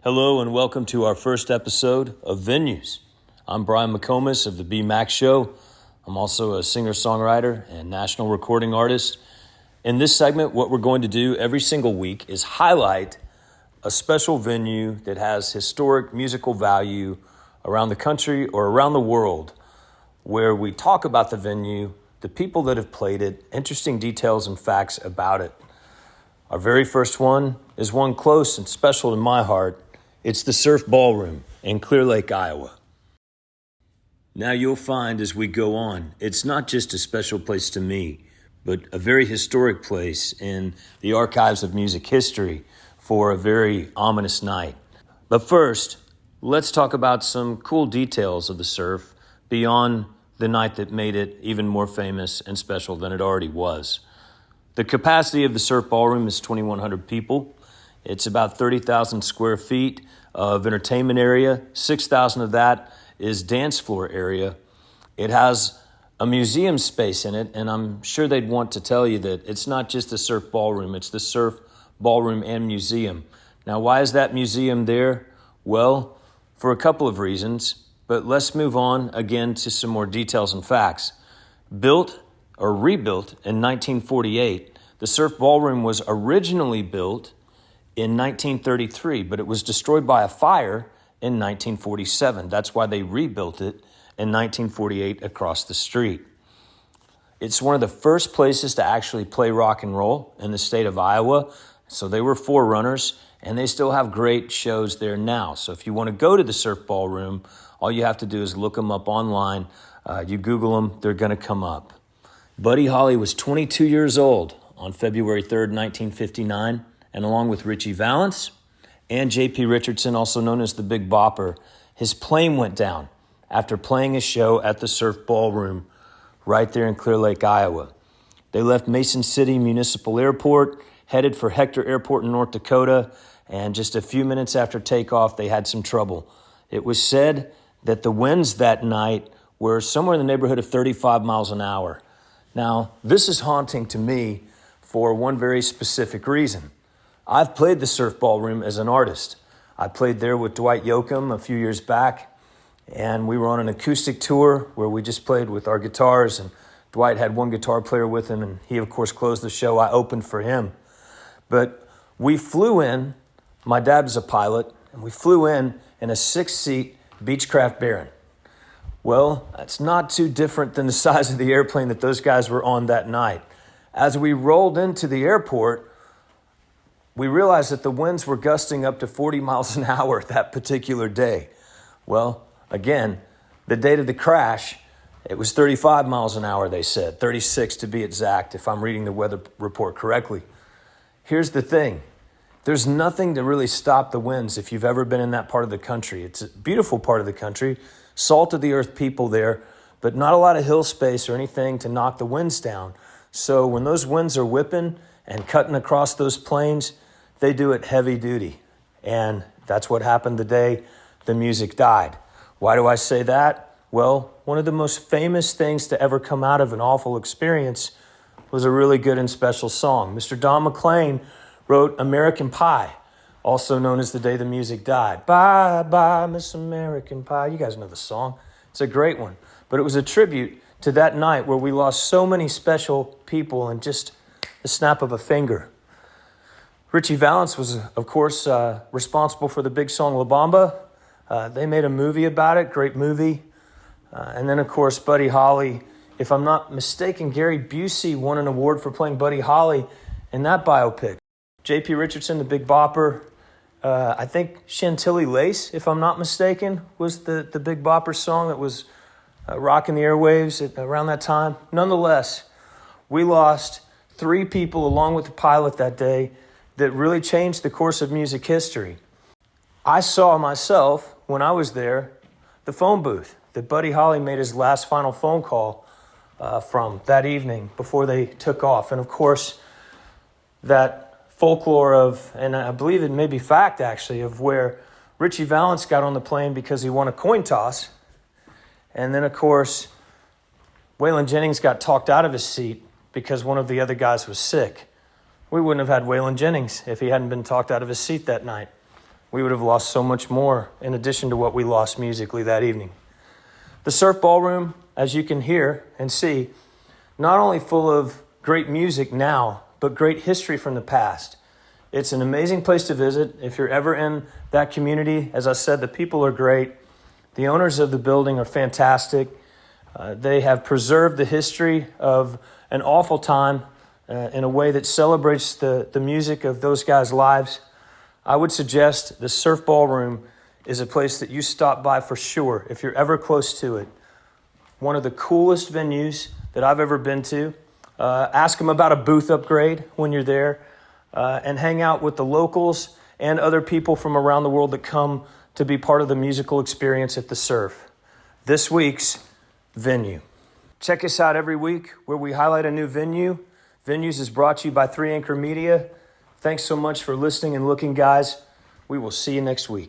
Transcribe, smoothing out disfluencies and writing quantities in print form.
Hello and welcome to our first episode of Venues. I'm Brian McComas of the B-Max Show. I'm also a singer-songwriter and national recording artist. In this segment, what we're going to do every single week is highlight a special venue that has historic musical value around the country or around the world, where we talk about the venue, the people that have played it, interesting details and facts about it. Our very first one is one close and special to my heart. It's the Surf Ballroom in Clear Lake, Iowa. Now you'll find as we go on, it's not just a special place to me, but a very historic place in the archives of music history for a very ominous night. But first, let's talk about some cool details of the surf beyond the night that made it even more famous and special than it already was. The capacity of the Surf Ballroom is 2,100 people. It's about 30,000 square feet of entertainment area. 6,000 of that is dance floor area. It has a museum space in it, and I'm sure they'd want to tell you that it's not just the Surf Ballroom, it's the Surf Ballroom and Museum. Now, why is that museum there? Well, for a couple of reasons, but let's move on again to some more details and facts. Built or rebuilt in 1948, the Surf Ballroom was originally built in 1933, but it was destroyed by a fire in 1947. That's why they rebuilt it in 1948 across the street. It's one of the first places to actually play rock and roll in the state of Iowa, so they were forerunners, and they still have great shows there now. So if you want to go to the Surf Ballroom, all you have to do is look them up online. You Google them, they're going to come up. Buddy Holly was 22 years old on February 3rd, 1959, and along with Richie Valens and J.P. Richardson, also known as the Big Bopper, his plane went down after playing a show at the Surf Ballroom right there in Clear Lake, Iowa. They left Mason City Municipal Airport, headed for Hector Airport in North Dakota, and just a few minutes after takeoff, they had some trouble. It was said that the winds that night were somewhere in the neighborhood of 35 miles an hour. Now, this is haunting to me for one very specific reason. I've played the Surf Ballroom as an artist. I played there with Dwight Yoakam a few years back, and we were on an acoustic tour where we just played with our guitars, and Dwight had one guitar player with him, and he, of course, closed the show. I opened for him. But we flew in, my dad was a pilot, and we flew in a 6-seat Beechcraft Baron. Well, that's not too different than the size of the airplane that those guys were on that night. As we rolled into the airport, we realized that the winds were gusting up to 40 miles an hour that particular day. Well, again, the date of the crash, it was 35 miles an hour, they said, 36 to be exact, if I'm reading the weather report correctly. Here's the thing. There's nothing to really stop the winds if you've ever been in that part of the country. It's a beautiful part of the country, salt of the earth people there, but not a lot of hill space or anything to knock the winds down. So when those winds are whipping and cutting across those plains, they do it heavy duty. And that's what happened the day the music died. Why do I say that? Well, one of the most famous things to ever come out of an awful experience was a really good and special song. Mr. Don McLean wrote American Pie, also known as The Day the Music Died. Bye, bye, Miss American Pie. You guys know the song. It's a great one. But it was a tribute to that night where we lost so many special people in just the snap of a finger. Richie Valens was, of course, responsible for the big song La Bamba. They made a movie about it, great movie. And then, of course, Buddy Holly. If I'm not mistaken, Gary Busey won an award for playing Buddy Holly in that biopic. J.P. Richardson, the Big Bopper. I think Chantilly Lace, if I'm not mistaken, was the Big Bopper song that was rocking the airwaves around that time. Nonetheless, we lost 3 people along with the pilot that day that really changed the course of music history. I saw myself, when I was there, the phone booth that Buddy Holly made his last final phone call from that evening before they took off. And of course, that folklore of, and I believe it may be fact actually, of where Richie Valens got on the plane because he won a coin toss. And then of course, Waylon Jennings got talked out of his seat because one of the other guys was sick. We wouldn't have had Waylon Jennings if he hadn't been talked out of his seat that night. we would have lost so much more in addition to what we lost musically that evening. The Surf Ballroom, as you can hear and see, not only full of great music now, but great history from the past. It's an amazing place to visit. If you're ever in that community, as I said, the people are great. The owners of the building are fantastic. They have preserved the history of an awful time in a way that celebrates the music of those guys' lives. I would suggest the Surf Ballroom is a place that you stop by for sure if you're ever close to it. One of the coolest venues that I've ever been to. Ask them about a booth upgrade when you're there, and hang out with the locals and other people from around the world that come to be part of the musical experience at the Surf. This week's venue. Check us out every week where we highlight a new venue. Venues is brought to you by 3 Anchor Media. Thanks so much for listening and looking, guys. We will see you next week.